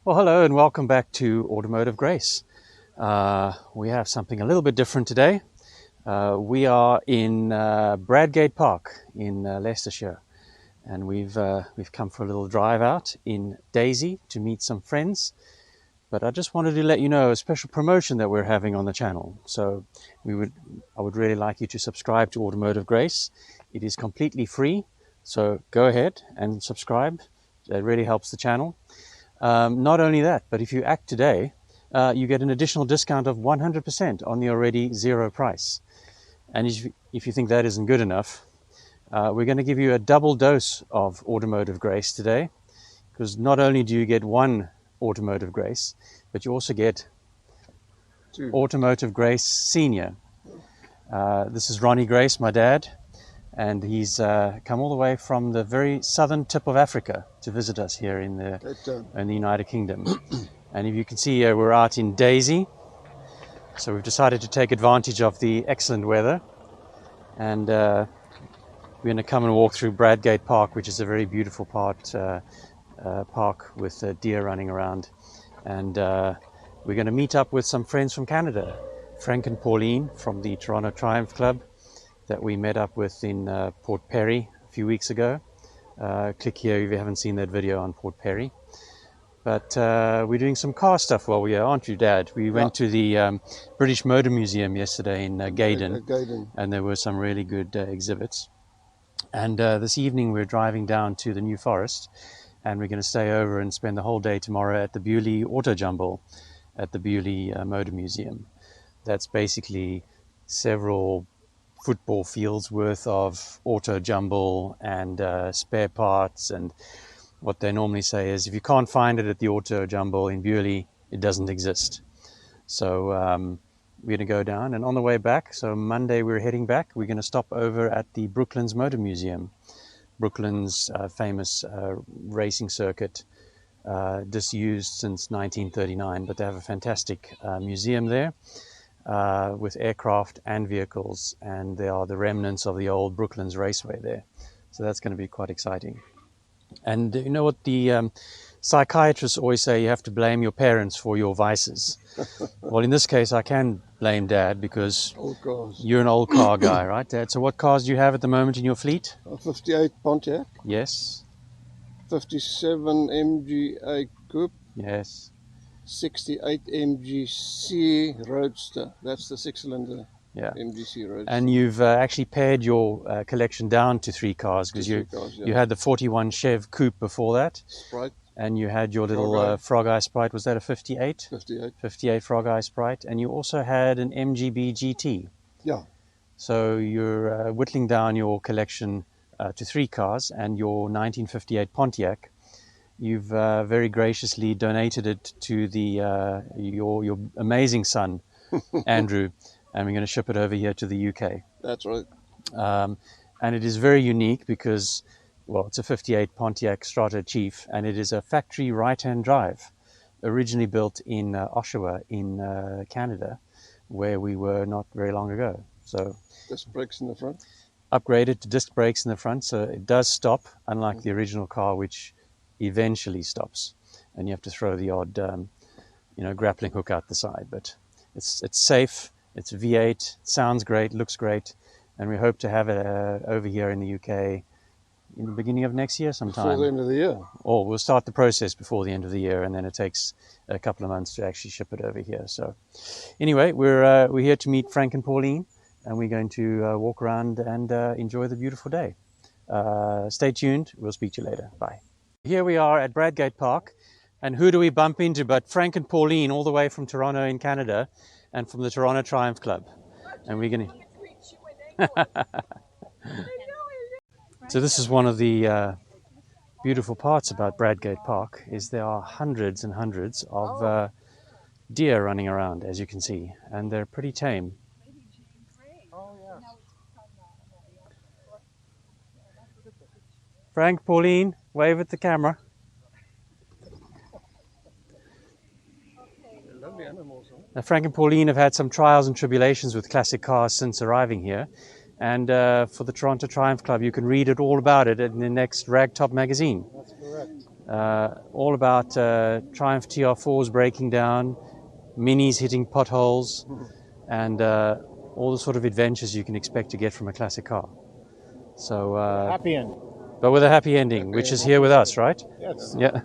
Well, hello and welcome back to Automotive Grace. We have something a little bit different today. We are in Bradgate Park in Leicestershire, and we've come for a little drive out in Daisy to meet some friends. But I just wanted to let you know a special promotion that we're having on the channel. So I would really like you to subscribe to Automotive Grace. It is completely free, so go ahead and subscribe. It really helps the channel. Not only that, but if you act today, you get an additional discount of 100% on the already zero price. And if you think that isn't good enough, we're going to give you a double dose of Automotive Grace today, because not only do you get one Automotive Grace, but you also get two. Automotive Grace Senior. This is Ronnie Grace, my dad, and he's come all the way from the very southern tip of Africa to visit us here in the United Kingdom. And if you can see here, we're out in Daisy. So we've decided to take advantage of the excellent weather. And we're going to come and walk through Bradgate Park, which is a very beautiful park with deer running around. And we're going to meet up with some friends from Canada. Frank and Pauline from the Toronto Triumph Club that we met up with in Port Perry a few weeks ago. Click here if you haven't seen that video on Port Perry. But we're doing some car stuff while we're here, aren't you, Dad? We went to the British Motor Museum yesterday in Gaydon, and there were some really good exhibits. And this evening we're driving down to the New Forest, and we're going to stay over and spend the whole day tomorrow at the Beaulieu Autojumble at the Beaulieu Motor Museum. That's basically several football fields worth of auto jumble and spare parts, and what they normally say is if you can't find it at the auto jumble in Beaulieu, it doesn't exist. So we're going to go down, and on the way back, so Monday we're heading back, we're going to stop over at the Brooklands Motor Museum. Brooklands famous racing circuit, disused since 1939, but they have a fantastic museum there. With aircraft and vehicles, and there are the remnants of the old Brooklands Raceway there. So that's going to be quite exciting. And you know what the psychiatrists always say, you have to blame your parents for your vices. Well, in this case, I can blame Dad, because you're an old car guy, right, Dad? So what cars do you have at the moment in your fleet? A 58 Pontiac. Yes. 57 MGA Coupe. Yes. 68 MGC Roadster. That's the 6-cylinder MGC Roadster. And you've actually pared your collection down to 3 cars, because you had the 41 Chev Coupe before that. Sprite. And you had your little Frog Eye Sprite. Was that a 58? 58. 58 Frog Eye Sprite. And you also had an MGB GT. Yeah. So you're whittling down your collection to 3 cars, and your 1958 Pontiac, you've very graciously donated it to the your amazing son, Andrew, and we're going to ship it over here to the UK. That's right. And it is very unique because, well, it's a 58 Pontiac Strata Chief, and it is a factory right-hand drive, originally built in Oshawa in Canada, where we were not very long ago. So disc brakes in the front. Upgraded to disc brakes in the front, so it does stop, unlike the original car, which eventually stops, and you have to throw the odd grappling hook out the side. But it's safe, it's V8, sounds great, looks great, and we hope to have it over here in the UK in the beginning of next year sometime. Before the end of the year. Or we'll start the process before the end of the year, and then it takes a couple of months to actually ship it over here. So anyway, we're here to meet Frank and Pauline, and we're going to walk around and enjoy the beautiful day. Stay tuned, we'll speak to you later. Bye. Here we are at Bradgate Park, and who do we bump into but Frank and Pauline, all the way from Toronto in Canada, and from the Toronto Triumph Club. And we're going to... So this is one of the beautiful parts about Bradgate Park, is there are hundreds and hundreds of deer running around, as you can see, and they're pretty tame. Frank, Pauline, wave at the camera. Lovely animals, huh? Now, Frank and Pauline have had some trials and tribulations with classic cars since arriving here, And for the Toronto Triumph Club, you can read it all about it in the next Ragtop magazine. That's correct. all about Triumph TR4s breaking down, Minis hitting potholes, and all the sort of adventures you can expect to get from a classic car. So, happy end. But with a happy ending, which is here with us, right? Yes. Yeah.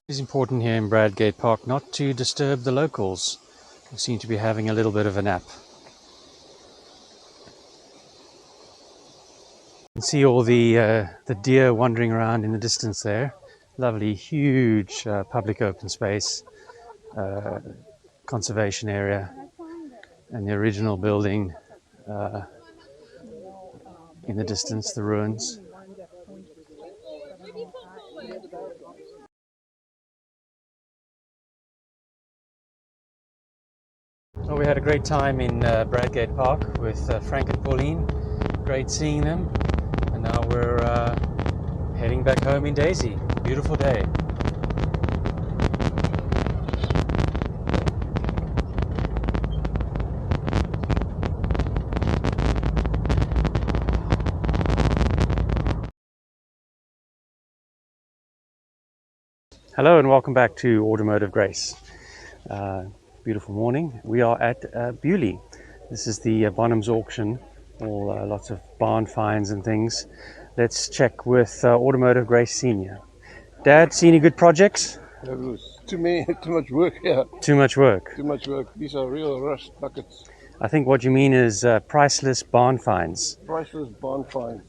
It's important here in Bradgate Park not to disturb the locals, who seem to be having a little bit of a nap. You can see all the deer wandering around in the distance there. Lovely, huge public open space, conservation area, and the original building in the distance, the ruins. Well, we had a great time in Bradgate Park with Frank and Pauline. Great seeing them. And now we're heading back home in Daisy. Beautiful day. Hello and welcome back to Automotive Grace. Beautiful morning. We are at Beaulieu. This is the Bonhams auction, all lots of barn finds and things. Let's check with Automotive Grace Senior. Dad, see any good projects? Too much work here. Too much work. Too much work. These are real rust buckets. I think what you mean is priceless barn finds. Priceless barn finds.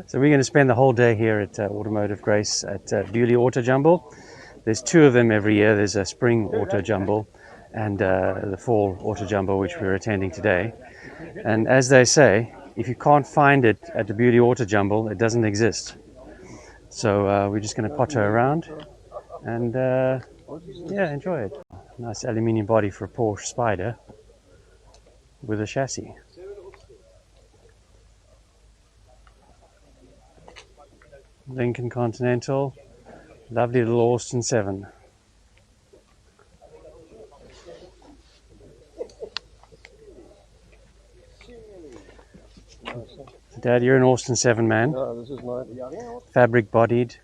So we're going to spend the whole day here at Automotive Grace at Beaulieu Autojumble. There's two of them every year. There's a spring Autojumble and the fall Autojumble, which we're attending today. And as they say, if you can't find it at the Beaulieu Autojumble, it doesn't exist. So we're just going to potter around and yeah, enjoy it. Nice aluminium body for a Porsche Spider with a chassis. Lincoln Continental, lovely little Austin 7. Dad, you're an Austin 7 man. No, this is nice. Fabric bodied.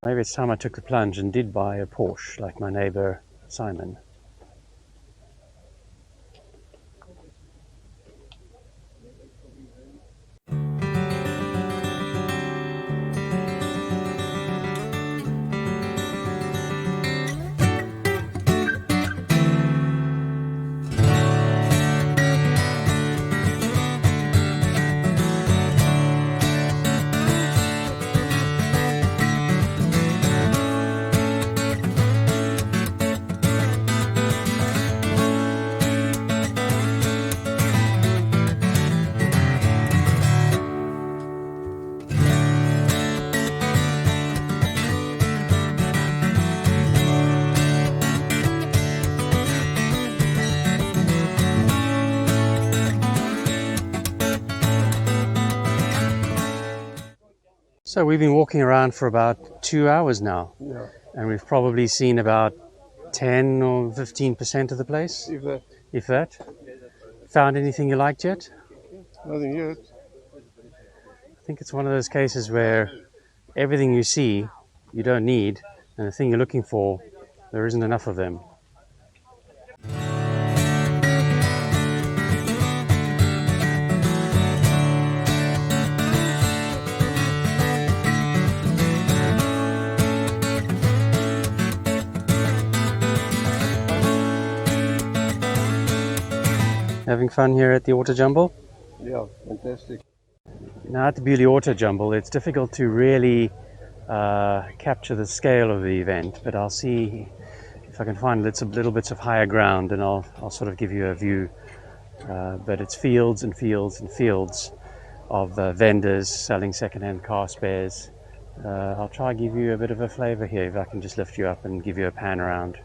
Maybe it's time I took the plunge and did buy a Porsche like my neighbor Simon. So we've been walking around for about 2 hours now, and we've probably seen about 10 or 15% of the place, if that. Found anything you liked yet? Nothing yet. I think it's one of those cases where everything you see you don't need, and the thing you're looking for, there isn't enough of them. Having fun here at the Autojumble? Yeah, fantastic. Now at the Beaulieu Autojumble, it's difficult to really capture the scale of the event, but I'll see if I can find little bits of higher ground, and I'll sort of give you a view. But it's fields and fields and fields of vendors selling second-hand car spares. I'll try and give you a bit of a flavor here if I can just lift you up and give you a pan around.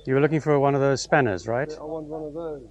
You were looking for one of those spanners, right? I want one of those.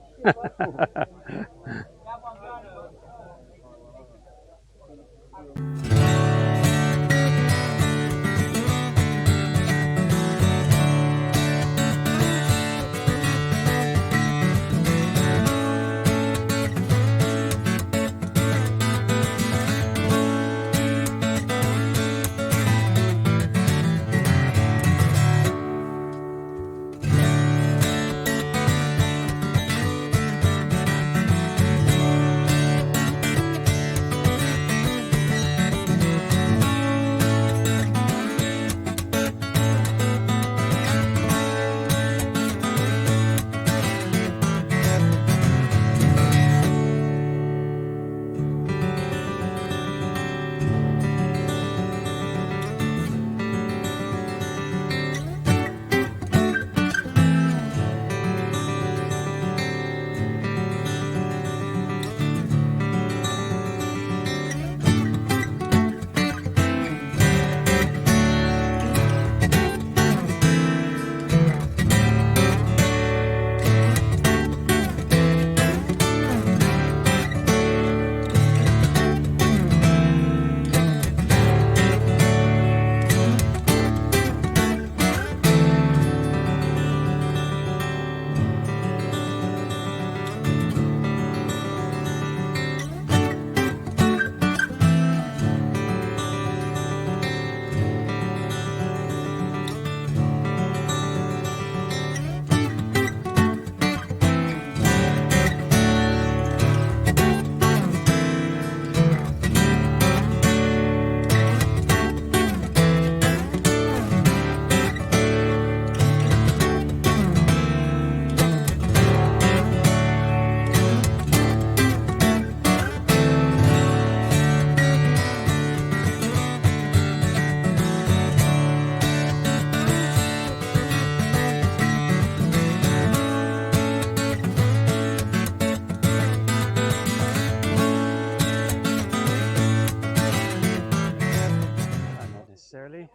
Not necessarily.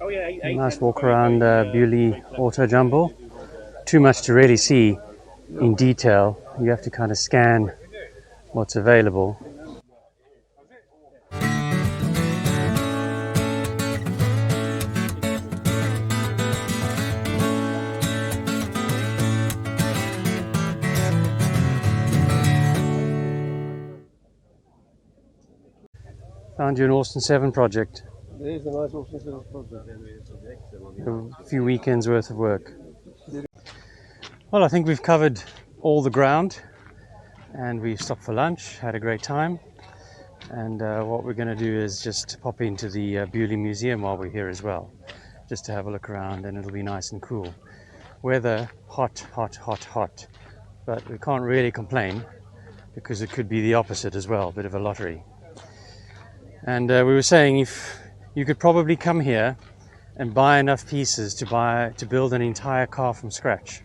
A nice walk around Beaulieu Autojumble. Too much to really see in detail. You have to kind of scan what's available. Found you an Austin 7 project. There's a nice Austin 7 project. A few weekends worth of work. Well, I think we've covered all the ground and we've stopped for lunch, had a great time. And what we're going to do is just pop into the Beaulieu Museum while we're here as well, just to have a look around, and it'll be nice and cool. Weather, hot, hot, hot, hot. But we can't really complain because it could be the opposite as well, a bit of a lottery. And we were saying if you could probably come here and buy enough pieces to build an entire car from scratch.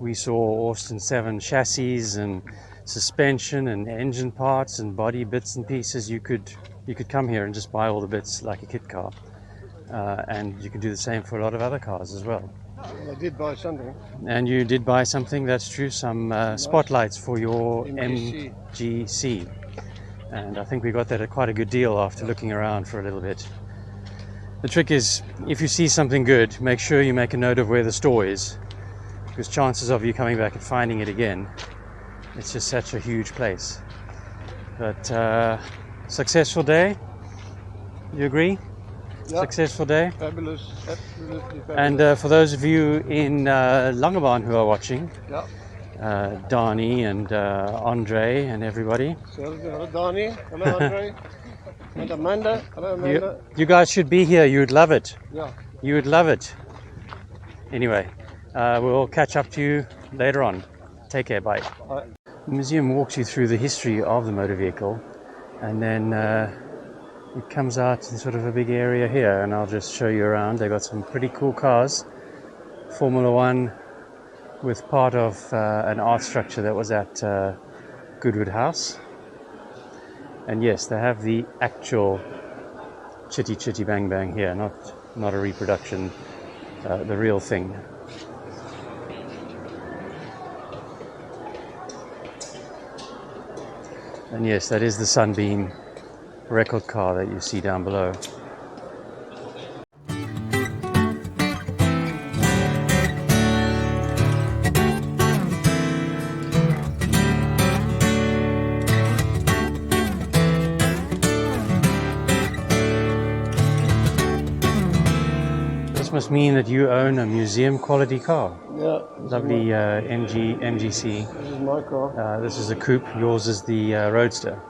We saw Austin 7 chassis and suspension and engine parts and body bits and pieces. You could come here and just buy all the bits like a kit car, and you can do the same for a lot of other cars as well. Well, I did buy something. And you did buy something, that's true, some spotlights for your MGC. MGC. And I think we got that at quite a good deal after looking around for a little bit. The trick is, if you see something good, make sure you make a note of where the store is, because chances of you coming back and finding it again, it's just such a huge place. But successful day, you agree? Yep. Successful day. Fabulous, absolutely fabulous. And for those of you in Langebaan who are watching, yeah. Dani and Andre and everybody, So, hello Dani, hello Andre, and Amanda, hello Amanda. you guys should be here. You would love it. Yeah. You would love it. Anyway, we'll catch up to you later on. Take care, bye. Bye. The museum walks you through the history of the motor vehicle, and then it comes out in sort of a big area here, and I'll just show you around. They've got some pretty cool cars. Formula One with part of an art structure that was at Goodwood House. And yes, they have the actual Chitty Chitty Bang Bang here, not a reproduction, the real thing. And yes, that is the Sunbeam record car that you see down below. This must mean that you own a museum quality car. Yeah. Lovely MGC. This is my car. This is a coupe, yours is the Roadster.